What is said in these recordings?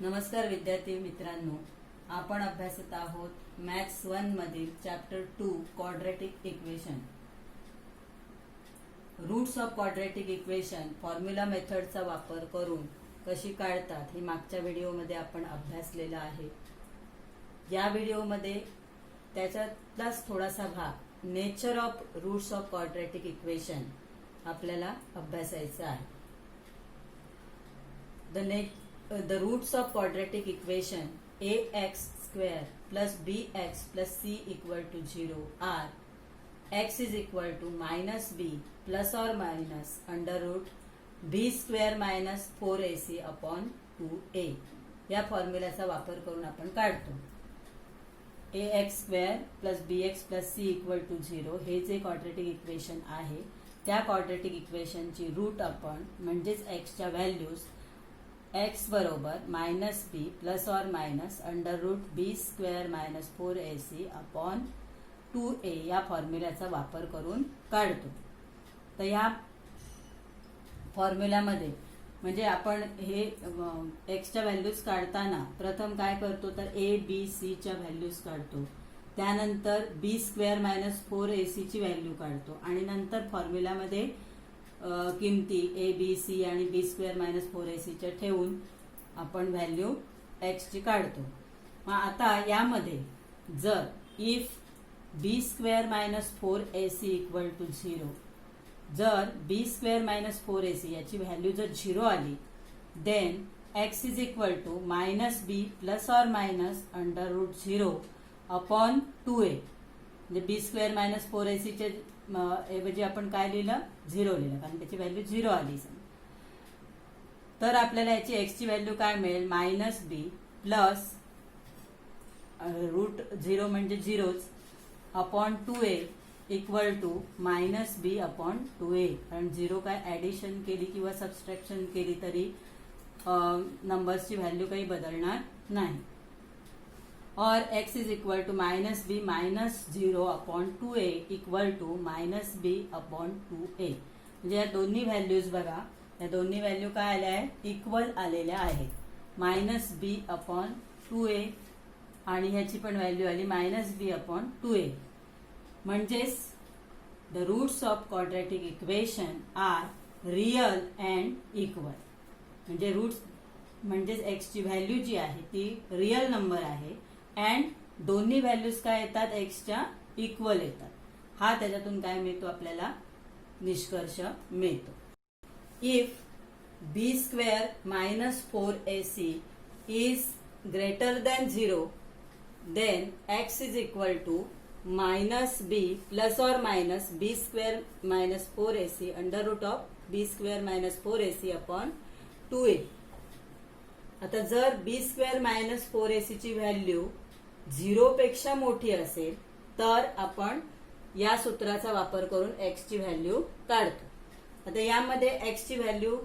नमस्कार विद्यार्थी मित्रांनो, आपण अभ्यासत आहोत मॅथ्स 1 मधील chapter 2 quadratic equation. Roots of quadratic equation formula मेथडचा वापर करून कशी काढतात हे मागच्या व्हिडिओमध्ये आपण अभ्यासलेलं आहे. या व्हिडिओमध्ये त्याच्यातलाच थोडासा भाग nature of roots of quadratic equation आपल्याला अभ्यासायचा आहे. The roots of quadratic equation ax square plus bx plus c equal to 0 are x is equal to minus b plus or minus under root b square minus 4ac upon 2a. या फॉर्म्युलाचा वापर करून आपण काढतो. ax square plus bx plus c equal to 0 हे जे quadratic equation आहे त्या quadratic इक्वेशनची route आपण म्हणजेच x च्या व्हॅल्यूज x बरोबर मायनस बी प्लस और minus under root B square minus 4ac upon 2a या फॉर्म्युल्याचा वापर करून काढतो. तर या फॉर्म्युल्यामध्ये म्हणजे आपण हे एक्सच्या व्हॅल्यूज काढताना प्रथम काय करतो तर a b c च्या व्हॅल्यूज काढतो, त्यानंतर बी स्क्वेअर मायनस 4ac ची व्हॅल्यू काढतो आणि नंतर फॉर्म्युल्यामध्ये किमती ए बी सी आणि बी स्क्वेअर मायनस 4ac च्या ठेवून आपण व्हॅल्यू एक्स ची काढतो. मग आता यामध्ये जर if B square minus 4ac equal to 0, जर बी स्क्वेअर मायनस 4ac याची व्हॅल्यू जर 0 आली then X is equal to minus B plus और minus under root 0 upon 2a. म्हणजे बी स्क्वेअर मायनस 4ac चे ऐवजी आपण काय लिहिलं 0 लिहिलं कारण त्याची व्हॅल्यू 0 आली. तर आपल्याला याची एक्स ची व्हॅल्यू काय मिळेल मायनस बी प्लस रूट 0 म्हणजे 0 upon 2a equal to minus b upon 2a. कारण 0 काय ऍडिशन केली किंवा सबस्ट्रॅक्शन केली तरी नंबर्सची व्हॅल्यू काही बदलणार नाही. और x is equal to minus b minus 0 upon 2a equal to minus b upon 2a. म्हणजे या दोन्ही व्हॅल्यूज बघा, या दोन्ही व्हॅल्यू काय आल्या आहेत इक्वल आलेल्या आहेत. मायनस बी अपॉन 2a आणि ह्याची पण व्हॅल्यू आली मायनस बी अपॉन 2a. म्हणजेच the roots of quadratic equation are real and equal. म्हणजे रूट्स म्हणजेच एक्स ची व्हॅल्यू जी आहे ती रियल नंबर आहे अँड दोन्ही व्हॅल्यूज काय येतात एक्सच्या इक्वल येतात. हा त्याच्यातून काय मिळतो आपल्याला निष्कर्ष मिळतो. If B square minus 4ac is greater than 0 then X is equal to minus B plus और minus B square minus 4ac under root of B square minus 4ac upon 2a. आता जर बी स्क्वेअर मायनस 4ac ची value 0 पेक्षा मोठी असेल तर आपण या सूत्राचा वापर करून एक्स ची व्हॅल्यू काढतो. आता यामध्ये एक्स ची व्हॅल्यू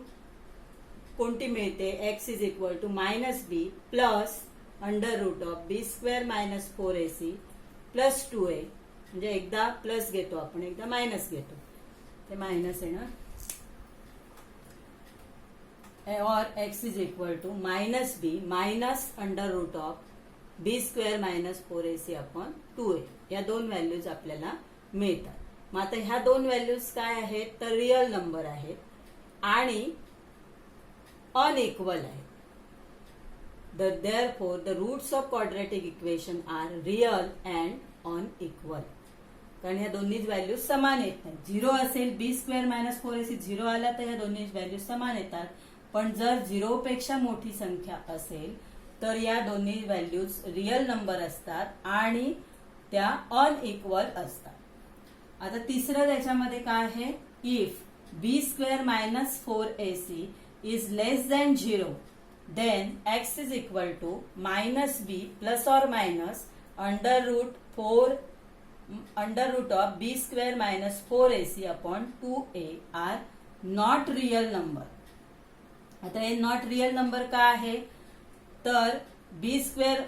कोणती मिळते x is equal to minus B plus under root of B square minus 4ac plus 2a. म्हणजे एकदा प्लस घेतो आपण एकदा मायनस घेतो, ते मायनस येणार. और x is equal to minus b minus under root of B square minus 4ac upon 2a. या दोन व्हॅल्यूज आपल्याला मिळतात. मग आता ह्या दोन व्हॅल्यूज काय आहेत तर रियल नंबर आहेत आणि अनइक्वल आहेत. Therefore the roots of quadratic equation are real and unequal. कारण ह्या दोन्ही व्हॅल्यूज समान येत नाहीत. 0 असेल बी स्क्वेअर मायनस 4ac 0 आला तर ह्या दोन्ही व्हॅल्यूज समान येतात. पण जर 0 पेक्षा मोठी संख्या असेल तर या दोन्ही व्हॅल्यूज रियल नंबर असतात आणि त्या अनइक्वल असतात. आता तिसरं त्याच्यामध्ये काय आहे if B square minus 4ac is less than 0 then X is equal to minus B plus और minus under root of B square minus 4ac upon 2a are not real number. आता हे not real number का आहे तर B square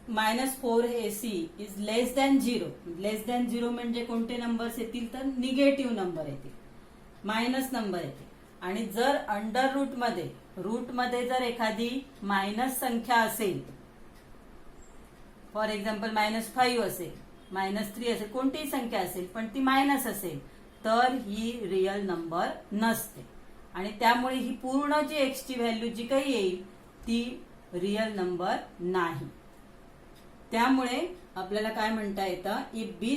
minus 4ac is less than 0. Less than 0 म्हणजे कोणते numbers येतील तर निगेटिव्ह नंबर येतील, मायनस नंबर येतील. आणि जर अंडर रूट मध्ये जर एखादी मायनस संख्या असेल, फॉर एक्झाम्पल -5 असेल, -3 असेल, कोणतीही संख्या असेल पण ती मायनस असेल तर ही रिअल नंबर नसते आणि त्यामुळे ही पूर्ण जी एक्स ची व्हॅल्यू जी काही येईल ती रिअल नंबर नाही. त्यामुळे आपल्याला काय म्हणता येतं, if b²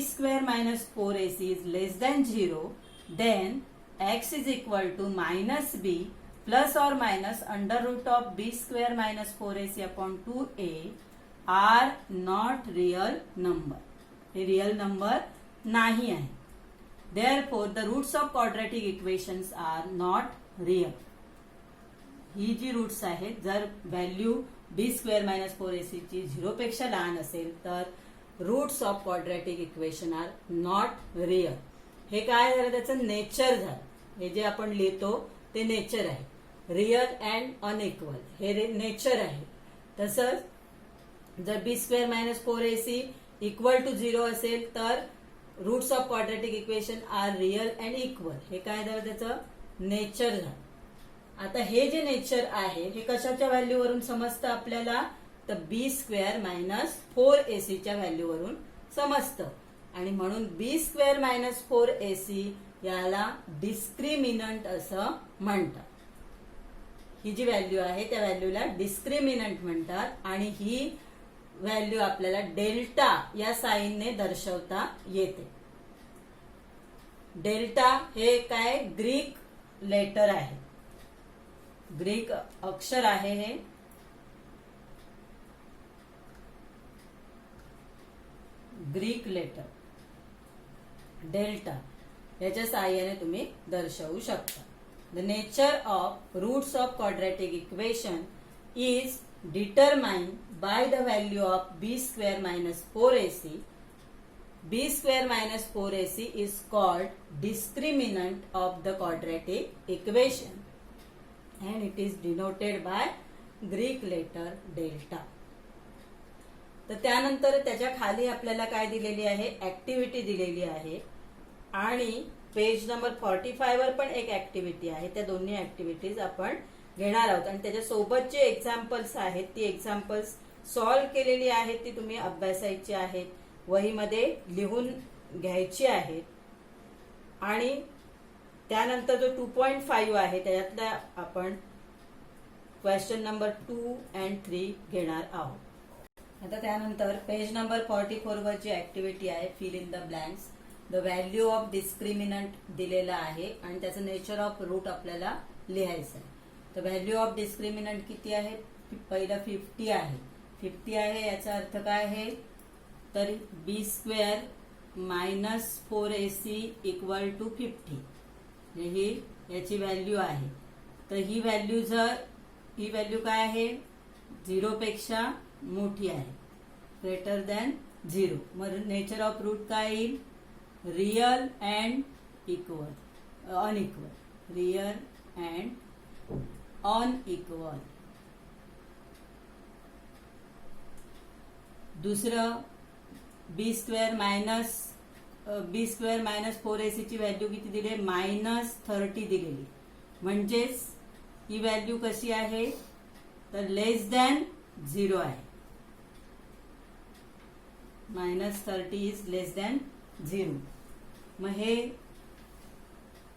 - 4ac is less than 0 then x is equal to -b plus और minus √ b² - 4ac upon 2a are not real number. हे रिअल नंबर नाही आहे. Therefore the roots of quadratic equations are not real. ही जी roots आहेत, जर value b² - 4ac ची 0 पेक्षा लहान असेल तर roots of quadratic equation are not real. हे काय झालं, त्याचं नेचर झालं. हे जे आपण लिहितो ते नेचर आहे. रिअल अँड अनइक्वल हे नेचर आहे. तसंच जर b² - 4ac इक्वल टू 0 असेल तर roots of quadratic equation are real and equal. हे काय झालं, त्याचं नेचर झालं. आता हे जे नेचर आहे हे कशाच्या व्हॅल्यूवरून समजतं आपल्याला, तर b² - 4ac च्या व्हॅल्यूवरून समजतं आणि म्हणून b² - 4ac याला डिस्क्रिमिनंट असं म्हणतात. ही जी व्हॅल्यू आहे त्या व्हॅल्यूला डिस्क्रिमिनंट म्हणतात आणि ही व्हॅल्यू आपल्याला डेल्टा या साईनने दर्शवता येते. डेल्टा हे काय ग्रीक लेटर आहे, ग्रीक अक्षर आहे. हे ग्रीक लेटर डेल्टा याच्या साहाय्याने तुम्ही दर्शवू शकता. The nature of roots of quadratic equation is determined by the value of b² - 4ac. b² - 4ac is called discriminant of the quadratic equation and it is denoted by Greek letter delta. तर त्यानंतर त्याच्या खाली आपल्याला काय दिलेली आहे, activity दिलेली आहे आणि पेज नंबर 45 वर पण एक ऍक्टिव्हिटी आहे. त्या दोन्ही ऍक्टिव्हिटीज आपण घेणार आहोत आणि त्याच्यासोबत जे एक्झाम्पल्स आहेत ती एक्झाम्पल्स सॉल्व्ह केलेली आहेत, ती तुम्ही अभ्यासायची आहेत, वहीमध्ये लिहून घ्यायची आहेत. आणि त्यानंतर जो 2.5 आहे त्याच्यातला आपण क्वेश्चन नंबर 2 and 3 घेणार आहोत. आता त्यानंतर पेज नंबर 44 वर जी ऍक्टिव्हिटी आहे, fill in the blanks. The value of discriminant दिलेला आहे आणि त्याचं नेचर ऑफ रूट आपल्याला लिहायचं आहे. तर व्हॅल्यू ऑफ डिस्क्रिमिनंट किती आहे, पहिलं 50 आहे. 50 आहे याचा अर्थ काय आहे, तर b² - 4ac इक्वल टू 50 ही याची व्हॅल्यू आहे. तर ही व्हॅल्यू काय आहे, 0 पेक्षा मोठी आहे, ग्रेटर दॅन 0. मग नेचर ऑफ रूट काय येईल, real and unequal. Real and unequal. दुसरं b² - 4ac ची व्हॅल्यू किती दिली, -30 दिलेली. म्हणजेच ही व्हॅल्यू कशी आहे, तर लेस दॅन 0 आहे. -30 इज लेस दॅन 0. मग हे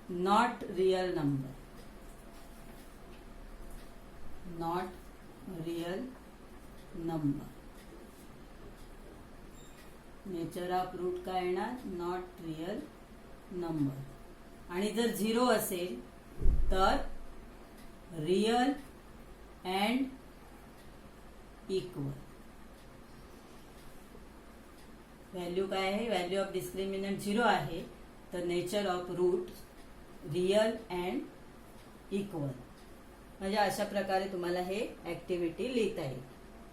not real number, not real number. Nature of root काय येणार, नॉट रिअल नंबर. आणि जर 0 असेल तर रिअल अँड इक्वल. व्हॅल्यू काय आहे, व्हॅल्यू ऑफ डिस्क्रिमिनंट 0 आहे तर nature of root real and equal. म्हणजे अशा प्रकारे तुम्हाला हे ऍक्टिव्हिटी लिहिता येईल.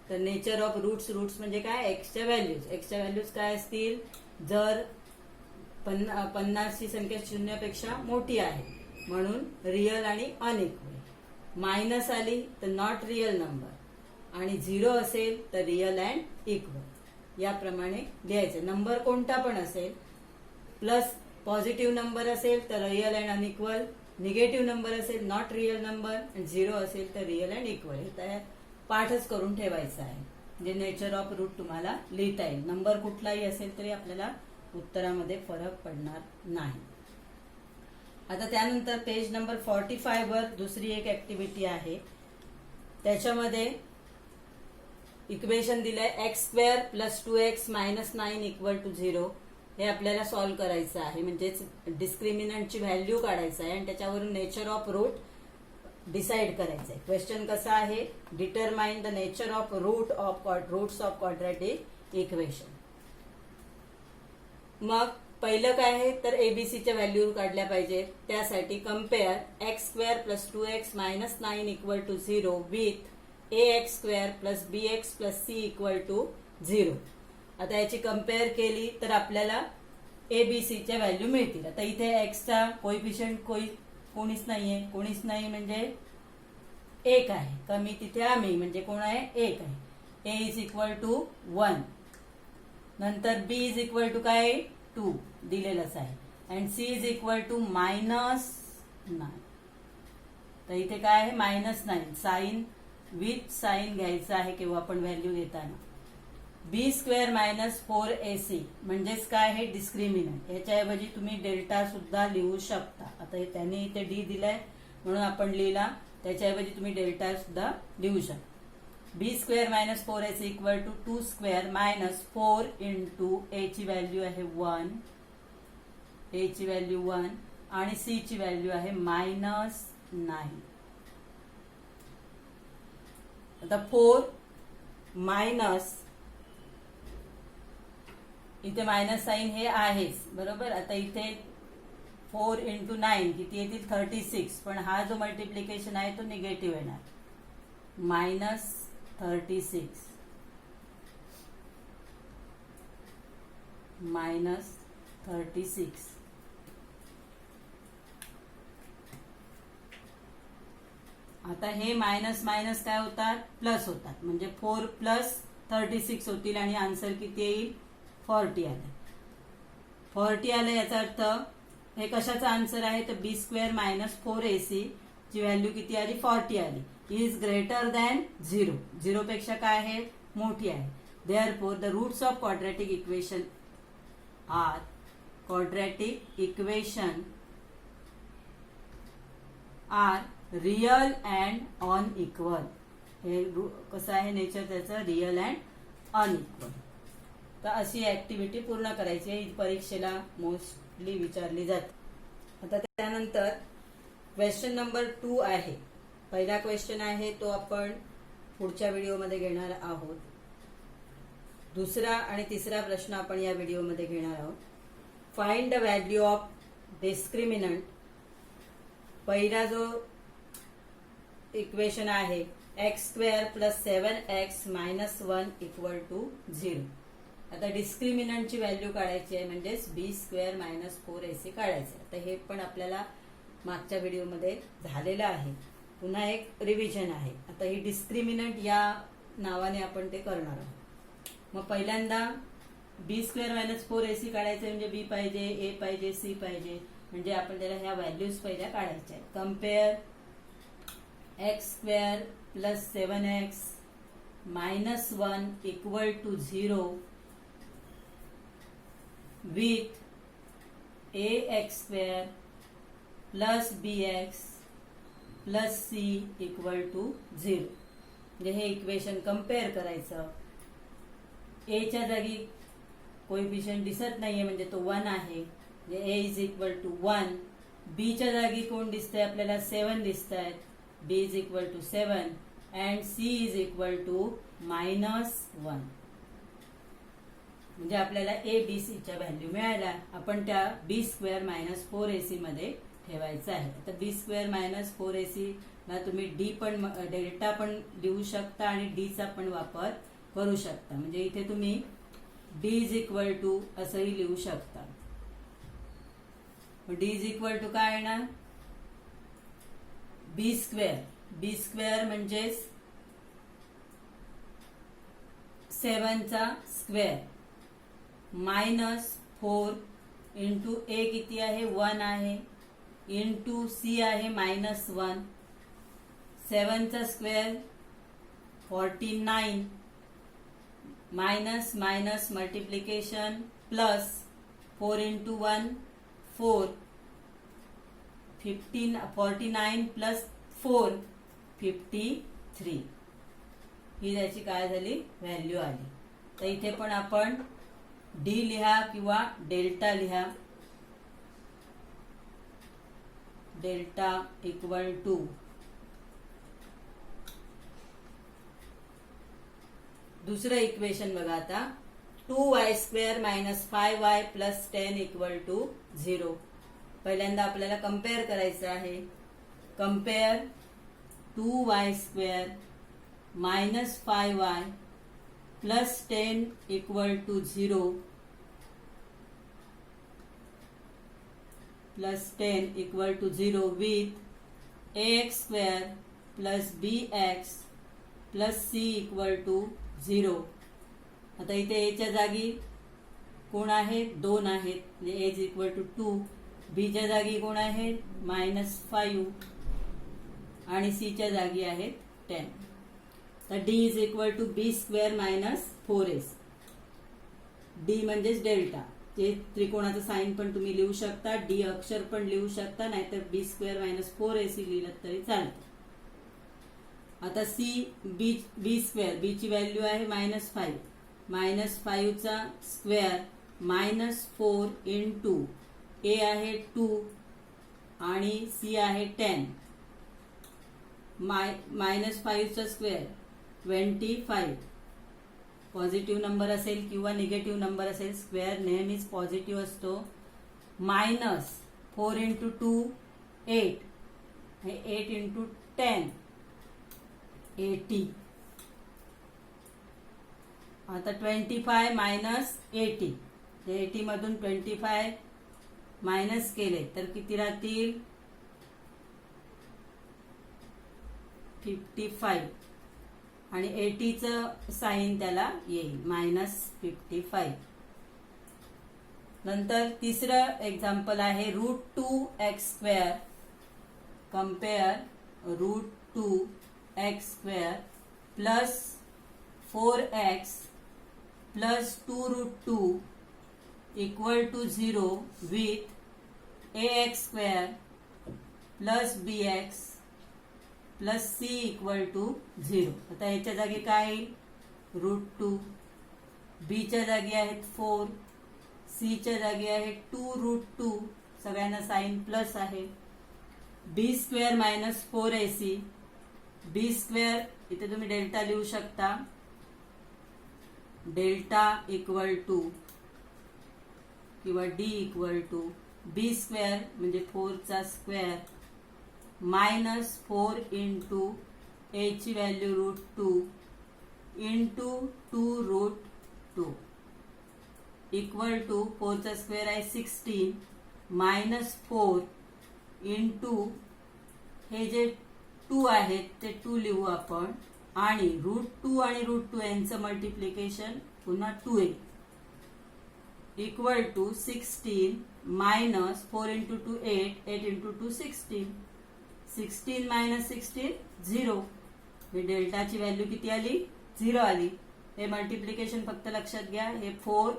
तर नेचर ऑफ रूट्स म्हणजे काय, एक्सच्या व्हॅल्यूज. एक्सच्या व्हॅल्यूज काय असतील, जर 50 ची संख्या 0 पेक्षा मोठी आहे म्हणून रिअल आणि अनइक्वल. मायनस आली तर नॉट रिअल नंबर आणि 0 असेल तर रिअल अँड इक्वल. याप्रमाणे लिहायचं. नंबर कोणता पण असेल, प्लस पॉझिटिव्ह नंबर असेल तर real and unequal, negative number असेल नॉट रिअल नंबर, आणि 0 असेल तर रिअल अँड इक्वल. हे पाठच करून ठेवायचा आहे. म्हणजे नेचर ऑफ रूट तुम्हाला लिहिता येईल. नंबर कुठलाही असेल तरी आपल्याला उत्तरामध्ये फरक पडणार नाही. आता त्यानंतर पेज नंबर 45 वर दुसरी एक ऍक्टिव्हिटी आहे. त्याच्यामध्ये इक्वेशन दिलंय x² + 2x - 9 = 0. हे आपल्याला सॉल्व्ह करायचं आहे. म्हणजेच डिस्क्रिमिनंटची व्हॅल्यू काढायचं आहे आणि त्याच्यावरून नेचर ऑफ रूट डिसाइड करायचं आहे. क्वेश्चन कसा आहे, determine the nature of roots of quadratic equation. मग पहिलं काय आहे तर एबीसीच्या व्हॅल्यू काढल्या पाहिजेत. त्यासाठी compare x² + 2x - 9 = 0 with ax² + bx + c = 0. आता याची कम्पेअर केली तर आपल्याला एबीसीच्या व्हॅल्यू मिळतील. आता इथे एक्सचा कोइफिशियंट कोणीच नाहीये. कोणीच नाही म्हणजे 1 आहे. कमी तिथे आम्ही म्हणजे कोण आहे, 1 आहे. a = 1. नंतर b = काय, 2 दिलेलंच आहे. And c = -9. तर इथे काय आहे, -9. साइन विथ साइन घ्यायचं आहे किंवा आपण व्हॅल्यू घेताना. b² - 4ac म्हणजेच काय, हे डिस्क्रिमिनंट. याच्याऐवजी तुम्ही डेल्टा सुद्धा लिहू शकता. आता त्यांनी इथे डी दिलाय म्हणून आपण लिहिला. त्याच्याऐवजी तुम्ही डेल्टा सुद्धा लिहू शकता. b² - 4ac = 2² - 4 * a ची व्हॅल्यू आहे 1, a ची व्हॅल्यू 1 आणि c ची व्हॅल्यू आहे -9. आता 4 मायनस, इथे मायनस साइन हे आहेच बरोबर. आता इथे 4 × 9 किती येतील, 36. पण हा जो मल्टिप्लिकेशन आहे तो निगेटिव्ह येणार, -36 -36. आता हे मायनस मायनस काय होतात, प्लस होतात. म्हणजे 4 + 36 होतील आणि आन्सर किती येईल, 40 आलं. 40 आलं याचा अर्थ हे कशाचा आन्सर आहे तर b² - 4ac ची व्हॅल्यू किती आली, 40 आली. Is greater than 0. 0 पेक्षा काय आहे, मोठी आहे. Therefore the roots of quadratic equation are real and unequal. हे कसं आहे नेचर त्याचं, रिअल अँड अनइक्वल. तर अशी ऍक्टिव्हिटी पूर्ण करायची आहे. परीक्षेला मोस्टली विचारली जाते. आता त्यानंतर क्वेश्चन नंबर 2 आहे. पहिला क्वेश्चन आहे तो आपण पुढच्या व्हिडिओमध्ये घेणार आहोत. दुसरा आणि तिसरा प्रश्न आपण या व्हिडिओमध्ये घेणार आहोत. Find the value of discriminant. पहिला जो इक्वेशन आहे x² + 7x - 1 = 0. आता डिस्क्रिमिनंटची व्हॅल्यू काढायची आहे म्हणजेच b² - 4ac काढायचे. आता हे पण आपल्याला मागच्या व्हिडिओमध्ये झालेलं आहे. पुन्हा एक रिव्हिजन आहे. आता ही डिस्क्रिमिनंट या नावाने आपण ते करणार आहोत. मग पहिल्यांदा b² - 4ac काढायचं म्हणजे b पाहिजे, a पाहिजे, c पाहिजे. म्हणजे आपण त्याला ह्या व्हॅल्यूज पहिल्या काढायच्या आहेत. Compare x² + 7x - 1 = 0 with ax² + bx + c = 0. म्हणजे हे इक्वेशन कम्पेअर करायचं. a च्या जागी कोइफिशियंट दिसत नाहीये म्हणजे तो 1 आहे. a = 1. b च्या जागी कोण दिसतंय आपल्याला, 7 दिसत आहेत. b = 7 and c = -1. म्हणजे आपल्याला a b c च्या व्हॅल्यू मिळाल्या. आपण त्या b² - 4ac मध्ये ठेवायचं आहे. आता b² - 4ac ला तुम्ही डेल्टा पण लिहू शकता आणि d चा पण वापर करू शकता. म्हणजे इथे तुम्ही d = असंही लिहू शकता. d काय येणार, b² म्हणजेच 7 चा स्क्वेअर -4 × a किती आहे, 1 आहे. इंटू सी आहे -1, 7चा square 49, minus minus multiplication plus 4 into 1 4, 49 plus 4 53, ही त्याची काय झाली व्हॅल्यू आली. तर इथे पण आपण डी लिहा किंवा डेल्टा लिहा. डेल्टा इक्वल टू दुसरं इक्वेशन बघा आता, 2y² - 5y + 10 = 0. पहिल्यांदा आपल्याला कम्पेअर करायचं आहे. Compare 2y² - 5y + 10 = 0 + 10 = 0 with ax² + bx + c = 0. आता इथे a च्या जागी कोण आहेत 2 आहेत, म्हणजे a = 2. b च्या जागी कोण आहेत -5 आणि c च्या जागी आहेत 10. तर d = b² - 4ac. d म्हणजेच डेल्टा. ते त्रिकोणाचं साइन पण तुम्ही लिहू शकता, डी अक्षर पण लिहू शकता, नाहीतर b² - 4ac लिहिलं तरी चालतं. आता b² b ची व्हॅल्यू आहे -5. -5चा स्क्वेअर -4 इंटू a आहे 2 आणि c आहे 10. -5चा स्क्वेअर 25. पॉझिटिव्ह नंबर असेल किंवा निगेटिव्ह नंबर असेल, स्क्वेअर नेहमीच पॉझिटिव्ह असतो. -4 इंटू 2 8, 8 इंटू 10 80. आता 25 मायनस 80, 80 मधून 25 मायनस केले तर किती राहतील 55 आणि 80चं साइन त्याला येईल -55. नंतर तिसरं एक्झाम्पल आहे √2x². Compare √2x² + 4x + 2√2 = 0 with ax² + bx + c = 0. आता याच्या जागी काय येईल √2, b च्या जागी आहेत 4, c च्या जागी आहे 2√2, सगळ्यांना साइन प्लस आहे. b² - 4ac, b² इथे तुम्ही डेल्टा लिहू शकता. डेल्टा इक्वल टू किंवा डी इक्वल टू b² म्हणजे 4चा स्क्वेअर -4 इंटू a ची व्हॅल्यू √2 इंटू 2√2 इक्वल टू 4चा स्क्वेअर आहे 16 -4 इंटू हे जे 2 आहेत ते 2 लिहू आपण आणि √2 आणि √2 यांचं मल्टिप्लिकेशन पुन्हा 2a equal to 16 -4 into 2 8, 8 into 2 16, 16 - 16 0. डेल्टाची व्हॅल्यू किती आली 0 आली. हे मल्टिप्लिकेशन फक्त लक्षात घ्या, हे 4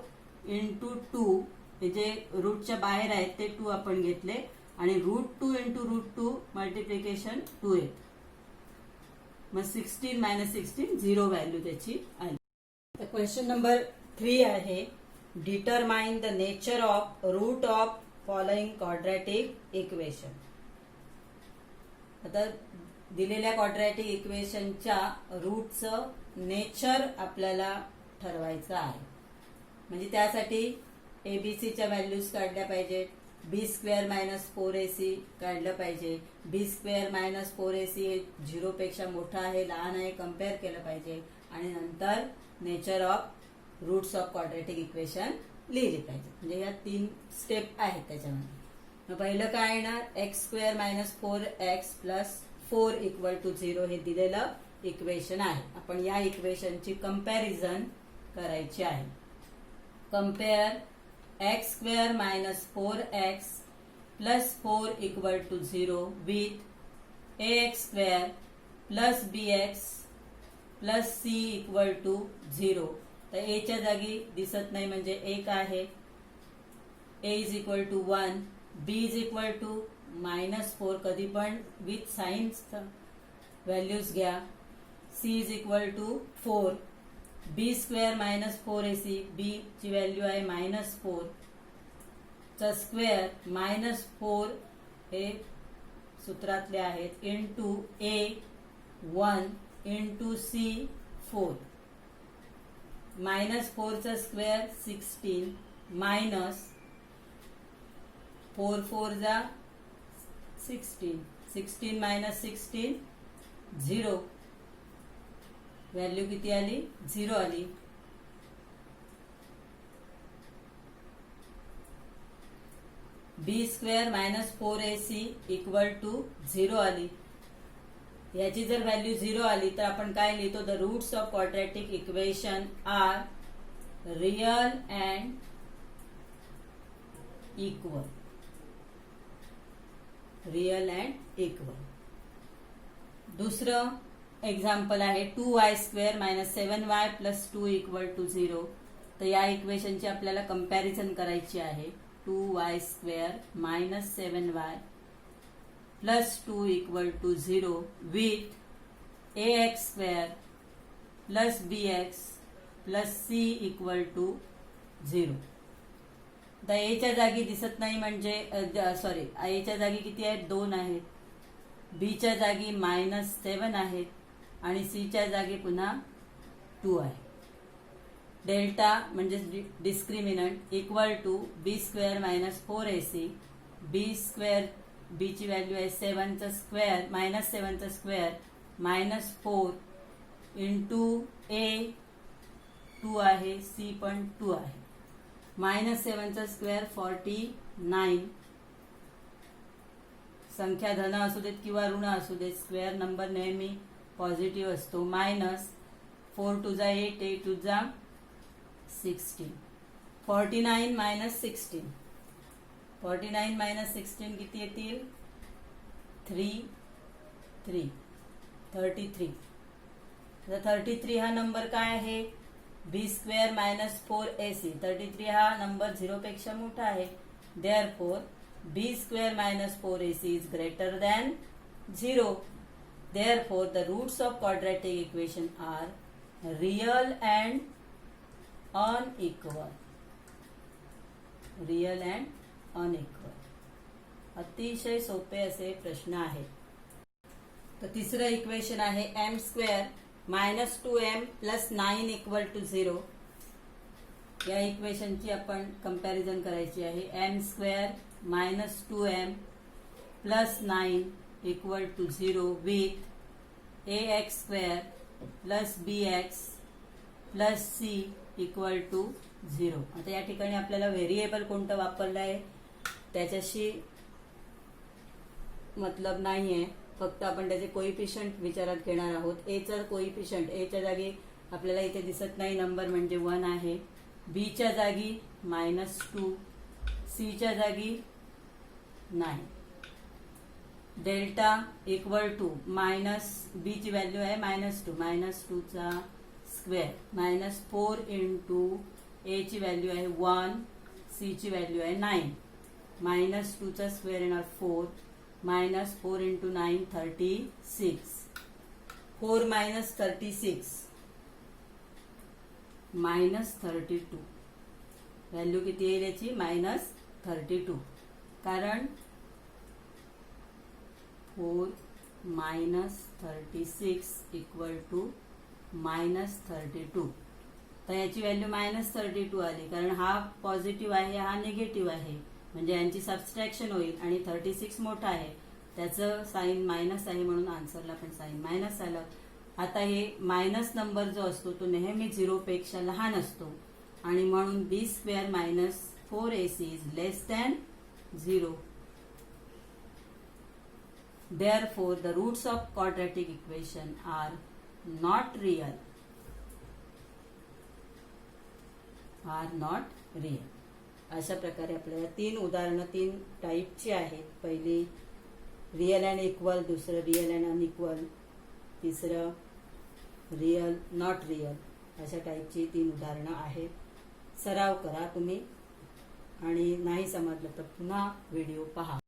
इंटू 2 हे जे रूटच्या बाहेर आहेत ते 2 आपण घेतले आणि √2 इंटू √2 मल्टिप्लिकेशन 2 आहे. मग 16 - 16 0 व्हॅल्यू त्याची आली. तर क्वेश्चन नंबर 3 आहे, determine the nature of root of following quadratic equation. आता दिलेल्या क्वाड्रॅटिक इक्वेशनच्या रूटचं नेचर आपल्याला ठरवायचं आहे. म्हणजे त्यासाठी एबीसीच्या व्हॅल्यूज काढल्या पाहिजेत, b² - 4ac काढलं पाहिजे. b² - 4ac हे 0 पेक्षा मोठा आहे लहान आहे कम्पेअर केलं पाहिजे आणि नंतर nature of roots of quadratic equation लिहिली पाहिजे. म्हणजे या 3 स्टेप आहेत त्याच्यामध्ये. मग पहिलं काय येणार x² - 4x + 4 = 0 हे दिलेलं इक्वेशन आहे. आपण या इक्वेशनची कंपॅरिझन करायची आहे. Compare x² - 4x plus 4 equal to 0 with ax square plus bx plus c equal to 0. तर a च्या जागी दिसत नाही म्हणजे 1 आहे. a is equal to 1, b is equal to -4, कधी पण विथ साइन्स व्हॅल्यूज घ्या. c is equal to 4, b square -4ac, b ची व्हॅल्यू आहे -4 चा स्क्वेअर -4 हे सूत्रातले आहेत इंटू a 1 इंटू c 4, -4 चा स्क्वेअर 16 मायनस 4 4 जा 16, 16 मायनस 16 0, व्हॅल्यू किती आली 0 आली. बी स्क्वेअर -4ac इक्वल टू 0 आली. याची जर व्हॅल्यू 0 आली तर आपण काय लिहितो, the roots of quadratic equation are real and equal. Real and equal. दुसरं एक्झाम्पल आहे 2y square -7y plus 2 equal to 0. तर या इक्वेशनची आपल्याला कंपॅरिझन करायची आहे. 2y square -7y plus 2 equal to 0 with ax square plus bx plus c equal to 0. तर a च्या जागी दिसत नाही म्हणजे सॉरी, a च्या जागी किती आहेत 2 आहेत, b च्या जागी -7 आहेत आणि c च्या जागी पुन्हा 2 आहे. डेल्टा म्हणजे discriminant equal to b square -4ac, b square b ची व्हॅल्यू आहे 7 चा स्क्वेअर -7 चा स्क्वेअर -4 इंटू a 2 आहे, c पण 2 आहे, -7 चा स्क्वेअर 49. संख्या धन असू देत किंवा ऋण असू देत, स्क्वेअर नंबर नेहमी पॉझिटिव्ह असतो. -4 2 जा 8, 8 2 जा 16, 49 - 16, 49 - 16 किती येतील 3 3 33. तर 33 हा नंबर काय आहे, बी स्क्वेअर -4ac. 33 हा नंबर 0 पेक्षा मोठा आहे. Therefore b square -4ac is greater than 0. Therefore the roots of quadratic equation are real and unequal. Real and unequal. अतिशय सोपे असे प्रश्न आहेत. तर तिसरं इक्वेशन आहे m square -2m plus 9 equal to 0. या इक्वेशनची आपण कंपॅरिझन करायची आहे. m square -2m plus 9 equal to 0 with ax square plus bx plus c equal to 0. आता या ठिकाणी आपल्याला व्हेरिएबल कोणतं वापरलं आहे त्याच्याशी मतलब नाहीये, फक्त आपण त्याचे कोइफिशियंट विचारात घेणार आहोत. ए चा कोइफिशियंट ए च्या जागी आपल्याला इथे दिसत नाही नंबर म्हणजे 1 आहे, बी च्या जागी -2, सी च्या जागी नाही. डेल्टा इक्वल टू बी ची व्हॅल्यू आहे -2 चा स्क्वेअर -4 इंटू ए ची व्हॅल्यू आहे 1, सी ची व्हॅल्यू आहे 9, -2 चा स्क्वेअर येणार 4, -4 इंटू 9 36, 4 - 36 -32. व्हॅल्यू किती येईल याची -32, कारण 4 - 36 इक्वल टू -32. तर याची व्हॅल्यू -32 आली, कारण हा पॉझिटिव्ह आहे हा निगेटिव्ह आहे, म्हणजे यांची सबस्ट्रॅक्शन होईल आणि 36 मोठा आहे त्याचं साइन मायनस आहे म्हणून आन्सरला पण साइन मायनस आलं. आता हे मायनस नंबर जो असतो तो नेहमी 0 पेक्षा लहान असतो आणि म्हणून B square -4ac is less than 0. Therefore, the roots of quadratic equation are not real. अशा प्रकारे आपल्याला 3 उदाहरणं 3 टाईपची आहेत. पहिली रिअल अँड इक्वल, दुसरं रिअल अँड अनइक्वल, तिसरं रिअल नॉट रिअल, अशा टाईपची 3 उदाहरणं आहेत. सराव करा तुम्ही आणि नाही समजलं तर पुन्हा व्हिडिओ पहा.